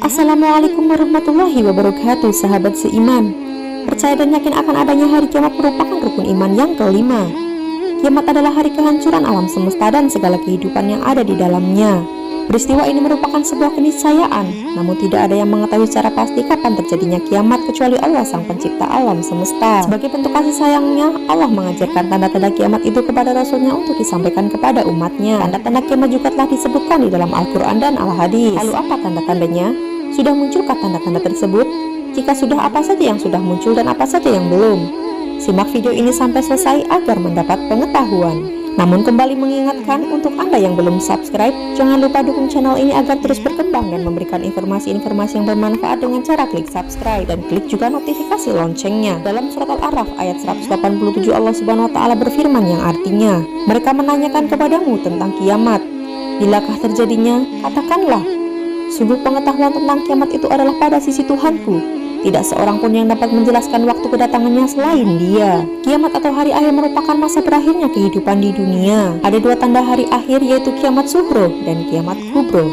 Assalamualaikum warahmatullahi wabarakatuh, sahabat seiman. Percaya dan yakin akan adanya hari kiamat merupakan rukun iman yang kelima. Kiamat adalah hari kehancuran alam semesta dan segala kehidupan yang ada di dalamnya. Peristiwa ini merupakan sebuah keniscayaan, namun tidak ada yang mengetahui secara pasti kapan terjadinya kiamat kecuali Allah sang pencipta alam semesta. Sebagai bentuk kasih sayangnya, Allah mengajarkan tanda-tanda kiamat itu kepada Rasulnya untuk disampaikan kepada umatnya. Tanda-tanda kiamat juga telah disebutkan di dalam Al-Quran dan Al-Hadis. Lalu apa tanda-tandanya? Sudah munculkah tanda-tanda tersebut? Jika sudah, apa saja yang sudah muncul dan apa saja yang belum? Simak video ini sampai selesai agar mendapat pengetahuan. Namun kembali mengingatkan untuk Anda yang belum subscribe, jangan lupa dukung channel ini agar terus berkembang dan memberikan informasi-informasi yang bermanfaat dengan cara klik subscribe dan klik juga notifikasi loncengnya. Dalam surat Al-A'raf ayat 187 Allah Subhanahu wa taala berfirman yang artinya, "Mereka menanyakan kepadamu tentang kiamat. Bilakah terjadinya? Katakanlah, sungguh pengetahuan tentang kiamat itu adalah pada sisi Tuhanku. Tidak seorang pun yang dapat menjelaskan waktu kedatangannya selain Dia." Kiamat atau hari akhir merupakan masa berakhirnya kehidupan di dunia. Ada dua tanda hari akhir, yaitu kiamat sughro dan kiamat kubro.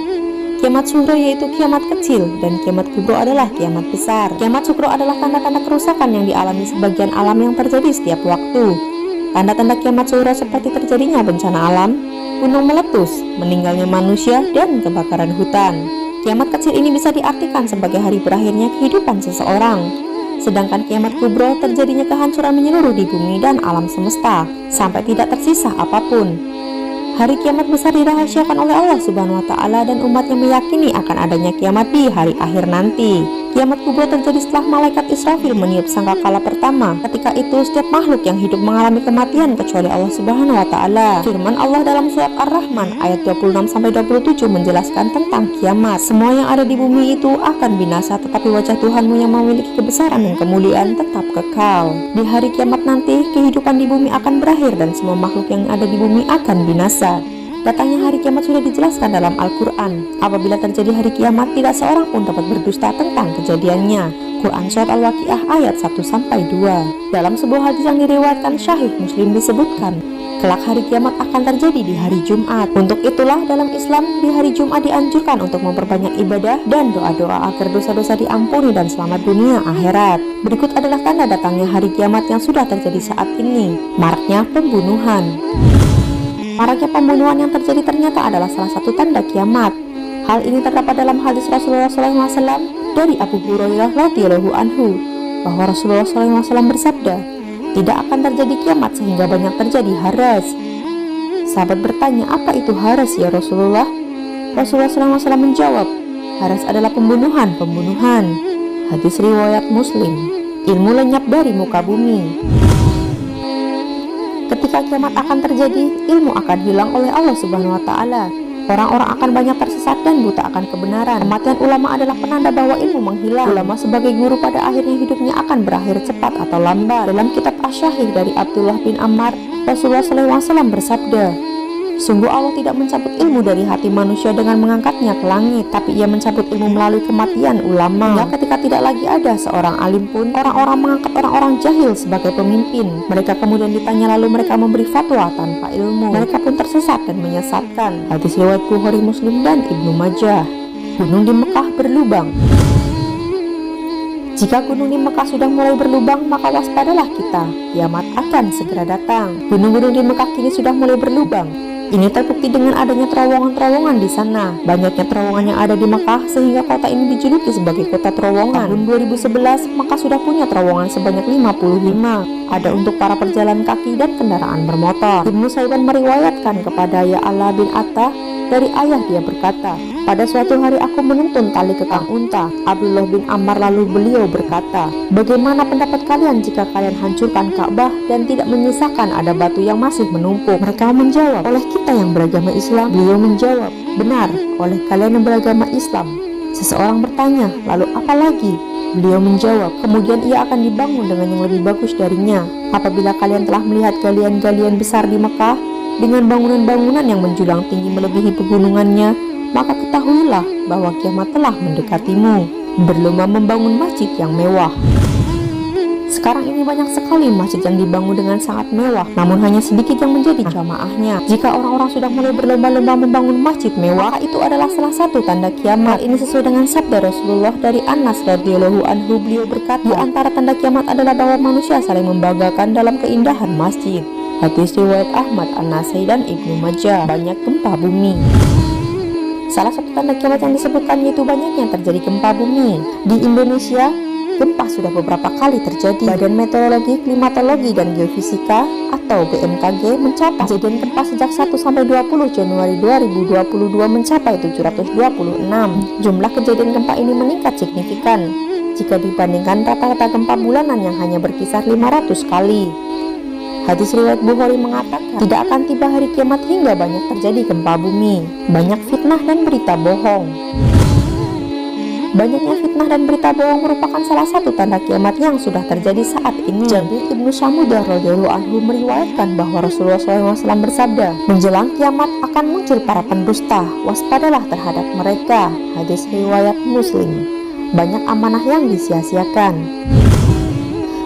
Kiamat sughro yaitu kiamat kecil dan kiamat kubro adalah kiamat besar. Kiamat sughro adalah tanda-tanda kerusakan yang dialami sebagian alam yang terjadi setiap waktu. Tanda-tanda kiamat sughro seperti terjadinya bencana alam, gunung meletus, meninggalnya manusia, dan kebakaran hutan. Kiamat kecil ini bisa diartikan sebagai hari berakhirnya kehidupan seseorang. Sedangkan kiamat kubro terjadinya kehancuran menyeluruh di bumi dan alam semesta sampai tidak tersisa apapun. Hari kiamat besar dirahasiakan oleh Allah Subhanahu wa taala dan umatnya meyakini akan adanya kiamat di hari akhir nanti. Kiamat kubro terjadi setelah malaikat Israfil meniup sangkakala pertama. Ketika itu setiap makhluk yang hidup mengalami kematian kecuali Allah Subhanahu wa taala. Firman Allah dalam surat Ar-Rahman ayat 26-27 menjelaskan tentang kiamat. Semua yang ada di bumi itu akan binasa, tetapi wajah Tuhanmu yang memiliki kebesaran dan kemuliaan tetap kekal. Di hari kiamat nanti, kehidupan di bumi akan berakhir dan semua makhluk yang ada di bumi akan binasa. Datangnya hari kiamat sudah dijelaskan dalam Al-Quran. Apabila terjadi hari kiamat, tidak seorang pun dapat berdusta tentang kejadiannya. Quran Surat Al-Waqiah ayat 1-2. Dalam sebuah hadis yang diriwayatkan Sahih Muslim disebutkan, kelak hari kiamat akan terjadi di hari Jumat. Untuk itulah dalam Islam di hari Jumat dianjurkan untuk memperbanyak ibadah dan doa-doa agar dosa-dosa diampuni dan selamat dunia akhirat. Berikut adalah tanda datangnya hari kiamat yang sudah terjadi saat ini. Maraknya pembunuhan. Maraknya pembunuhan yang terjadi ternyata adalah salah satu tanda kiamat. Hal ini terdapat dalam hadis Rasulullah SAW dari Abu Hurairah radhiyallahu anhu bahwa Rasulullah SAW bersabda, "Tidak akan terjadi kiamat sehingga banyak terjadi haras." Sahabat bertanya, "Apa itu haras ya Rasulullah?" Rasulullah SAW menjawab, "Haras adalah pembunuhan." Hadis riwayat Muslim. Ilmu lenyap dari muka bumi. Ketika kiamat akan terjadi, ilmu akan hilang oleh Allah Subhanahu wa taala. Orang-orang akan banyak tersesat dan buta akan kebenaran. Kematian ulama adalah penanda bahwa ilmu menghilang. Ulama sebagai guru pada akhirnya hidupnya akan berakhir cepat atau lambat. Dalam kitab Asy-Syahih dari Abdullah bin Ammar, Rasulullah SAW bersabda, "Sungguh Allah tidak mencabut ilmu dari hati manusia dengan mengangkatnya ke langit, tapi Ia mencabut ilmu melalui kematian ulama. Hingga ketika tidak lagi ada seorang alim pun, orang-orang mengangkat orang-orang jahil sebagai pemimpin. Mereka kemudian ditanya lalu mereka memberi fatwa tanpa ilmu. Mereka pun tersesat dan menyesatkan." Hadis riwayat Bukhari, Muslim, dan Ibnu Majah. Gunung di Mekah berlubang. Jika gunung di Mekah sudah mulai berlubang, maka waspadalah kita. Kiamat akan segera datang. Gunung-gunung di Mekah kini sudah mulai berlubang. Ini terbukti dengan adanya terowongan-terowongan di sana. Banyaknya terowongan yang ada di Mekah sehingga kota ini dijuluki sebagai kota terowongan. Tahun 2011, Mekah sudah punya terowongan sebanyak 55. Ada untuk para pejalan kaki dan kendaraan bermotor. Ibnu Saiban meriwayatkan kepada Ya'la bin Atta dari ayah dia berkata, "Pada suatu hari aku menuntun tali ke kang unta." Abdullah bin Ammar lalu beliau berkata, "Bagaimana pendapat kalian jika kalian hancurkan Ka'bah dan tidak menyisakan ada batu yang masih menumpuk?" Mereka menjawab, "Oleh kita yang beragama Islam." Beliau menjawab, "Benar, oleh kalian yang beragama Islam." Seseorang bertanya, "Lalu apa lagi?" Beliau menjawab, "Kemudian ia akan dibangun dengan yang lebih bagus darinya. Apabila kalian telah melihat galian-galian besar di Mekah dengan bangunan-bangunan yang menjulang tinggi melebihi pegunungannya, maka ketahuilah bahwa kiamat telah mendekatimu. Berlomba membangun masjid yang mewah." Sekarang ini banyak sekali masjid yang dibangun dengan sangat mewah, namun hanya sedikit yang menjadi jamaahnya. Jika orang-orang sudah mulai berlomba-lomba membangun masjid mewah, itu adalah salah satu tanda kiamat. Ini sesuai dengan sabda Rasulullah dari Anas radhiyallahu anhu. Beliau berkata, di antara tanda kiamat adalah bahwa manusia saling membanggakan dalam keindahan masjid. Hadis riwayat Ahmad, An-Nasai dan Ibnu Majah. Banyak gempa bumi. Salah satu tanda kiamat yang disebutkan yaitu banyaknya terjadi gempa bumi. Di Indonesia, gempa sudah beberapa kali terjadi. Badan Meteorologi, Klimatologi, dan Geofisika atau BMKG mencatat kejadian gempa sejak 1 sampai 20 Januari 2022 mencapai 726. Jumlah kejadian gempa ini meningkat signifikan jika dibandingkan rata-rata gempa bulanan yang hanya berkisar 500 kali. Hadis riwayat Bukhari mengatakan, tidak akan tiba hari kiamat hingga banyak terjadi gempa bumi, banyak fitnah dan berita bohong. Banyaknya fitnah dan berita bohong merupakan salah satu tanda kiamat yang sudah terjadi saat ini. Jabir ibnu Samudah radhiyallahu anhu meriwayatkan bahwa Rasulullah SAW bersabda, menjelang kiamat akan muncul para pendusta, waspadalah terhadap mereka. Hadis riwayat Muslim. Banyak amanah yang disia-siakan.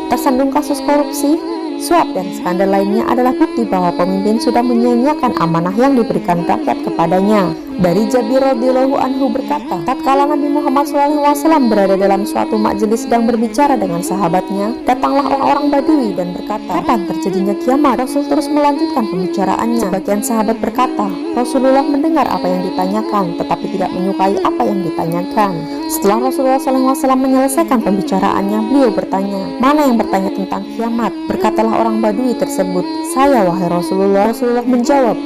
Tersandung kasus korupsi, suap, dan skandal lainnya adalah bukti bahwa pemimpin sudah menyia-nyiakan amanah yang diberikan rakyat kepadanya. Dari Jabir radhiyallahu anhu berkata, tatkala Nabi Muhammad SAW berada dalam suatu majelis sedang berbicara dengan sahabatnya, datanglah orang-orang Badui dan berkata, kapan terjadinya kiamat? Rasul terus melanjutkan pembicaraannya. Sebagian sahabat berkata, Rasulullah mendengar apa yang ditanyakan, tetapi tidak menyukai apa yang ditanyakan. Setelah Rasulullah SAW menyelesaikan pembicaraannya, beliau bertanya, mana yang bertanya tentang kiamat? Berkatalah orang Badui tersebut, saya wahai Rasulullah. Rasulullah menjawab,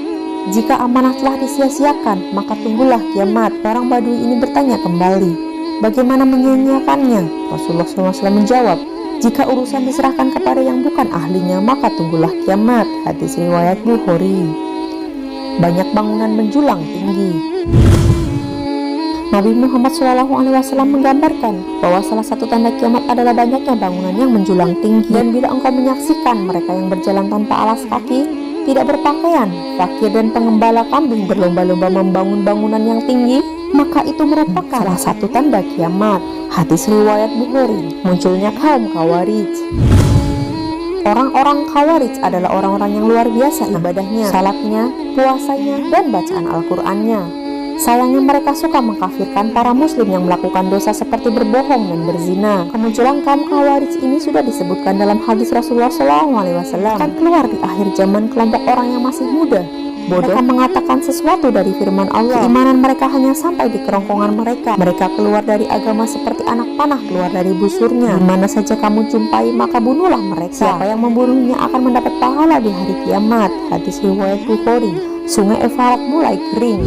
jika amanah telah disia-siakan, maka tunggulah kiamat. Orang Badui ini bertanya kembali, bagaimana menyia-nyiakannya? Rasulullah SAW menjawab, jika urusan diserahkan kepada yang bukan ahlinya, maka tunggulah kiamat. Hadis riwayat Bukhari. Banyak bangunan menjulang tinggi. Nabi Muhammad SAW menggambarkan bahwa salah satu tanda kiamat adalah banyaknya bangunan yang menjulang tinggi. Dan bila engkau menyaksikan mereka yang berjalan tanpa alas kaki, tidak berpakaian, fakir, dan pengembala kambing berlomba-lomba membangun bangunan yang tinggi, maka itu merupakan salah satu tanda kiamat. Hadis riwayat Bukhari. Munculnya kaum Khawarij. Orang-orang Khawarij adalah orang-orang yang luar biasa ibadahnya, salatnya, puasanya, dan bacaan Al-Qur'annya. Sayangnya mereka suka mengkafirkan para muslim yang melakukan dosa seperti berbohong dan berzina. Kemunculan kaum Khawarij ini sudah disebutkan dalam hadis Rasulullah SAW. Akan keluar di akhir zaman kelompok orang yang masih muda, bodoh, mereka mengatakan sesuatu dari firman Allah. Keimanan mereka hanya sampai di kerongkongan mereka. Mereka keluar dari agama seperti anak panah keluar dari busurnya. Di mana saja kamu jumpai, maka bunuhlah mereka. Siapa yang membunuhnya akan mendapat pahala di hari kiamat. Hadis riwayat Bukhari. Sungai Efrat mulai kering.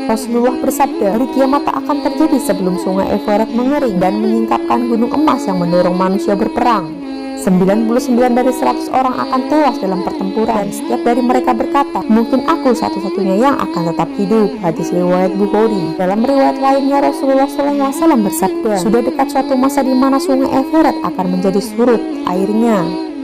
Rasulullah bersabda, hari kiamat tak akan terjadi sebelum sungai Efrat mengering dan menyingkapkan gunung emas yang mendorong manusia berperang. 99 dari 100 orang akan tewas dalam pertempuran, dan setiap dari mereka berkata, mungkin aku satu-satunya yang akan tetap hidup. Hadis riwayat Bukhari. Dalam riwayat lainnya, Rasulullah SAW bersabda, sudah dekat suatu masa di mana sungai Efrat akan menjadi surut airnya,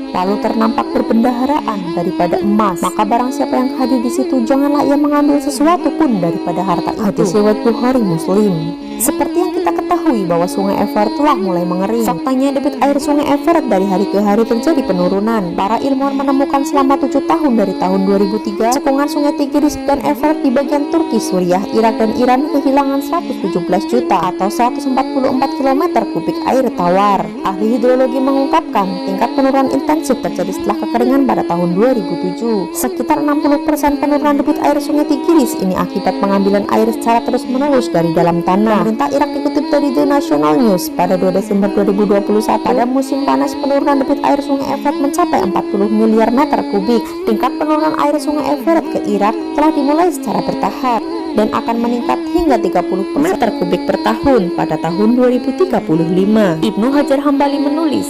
lalu ternampak berbendaharaan daripada emas. Maka barang siapa yang hadir di situ, janganlah ia mengambil sesuatu pun daripada harta itu. Hadis riwayat Bukhari Muslim. Seperti yang kita ketahui bahwa sungai Efrat telah mulai mengering. Faktanya debit air sungai Efrat dari hari ke hari terjadi penurunan. Para ilmuwan menemukan selama 7 tahun dari tahun 2003, cekungan sungai Tigris dan Efrat di bagian Turki, Suriah, Irak, dan Iran kehilangan 117 juta atau 144 km kubik air tawar. Ahli hidrologi mengungkapkan tingkat penurunan intensif terjadi setelah kekeringan pada tahun 2007. Sekitar 60% penurunan debit air sungai Tigris ini akibat pengambilan air secara terus-menerus dari dalam tanah. Pemerintah Irak dikutip dari The National News pada 2 Desember 2021, pada musim panas penurunan debit air sungai Efrat mencapai 40 miliar meter kubik. Tingkat penurunan air sungai Efrat ke Irak telah dimulai secara bertahap dan akan meningkat hingga 30 meter kubik per tahun pada tahun 2035. Ibnu Hajar Hambali menulis,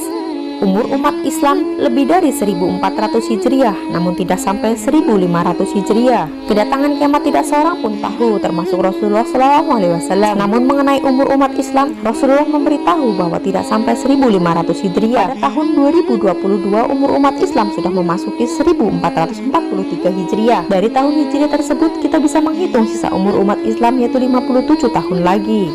umur umat Islam lebih dari 1400 Hijriah, namun tidak sampai 1500 Hijriah. Kedatangan kiamat tidak seorang pun tahu, termasuk Rasulullah SAW. Namun mengenai umur umat Islam, Rasulullah memberitahu bahwa tidak sampai 1500 Hijriah. Pada tahun 2022, umur umat Islam sudah memasuki 1443 Hijriah. Dari tahun Hijriah tersebut, kita bisa menghitung sisa umur umat Islam, yaitu 57 tahun lagi.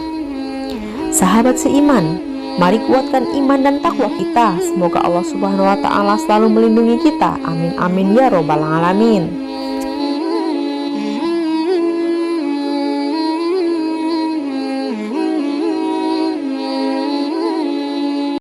Sahabat seiman, Mari kuatkan iman dan takwa kita. Semoga Allah Subhanahu wa Ta'ala selalu melindungi kita. Amin amin ya robbal alamin.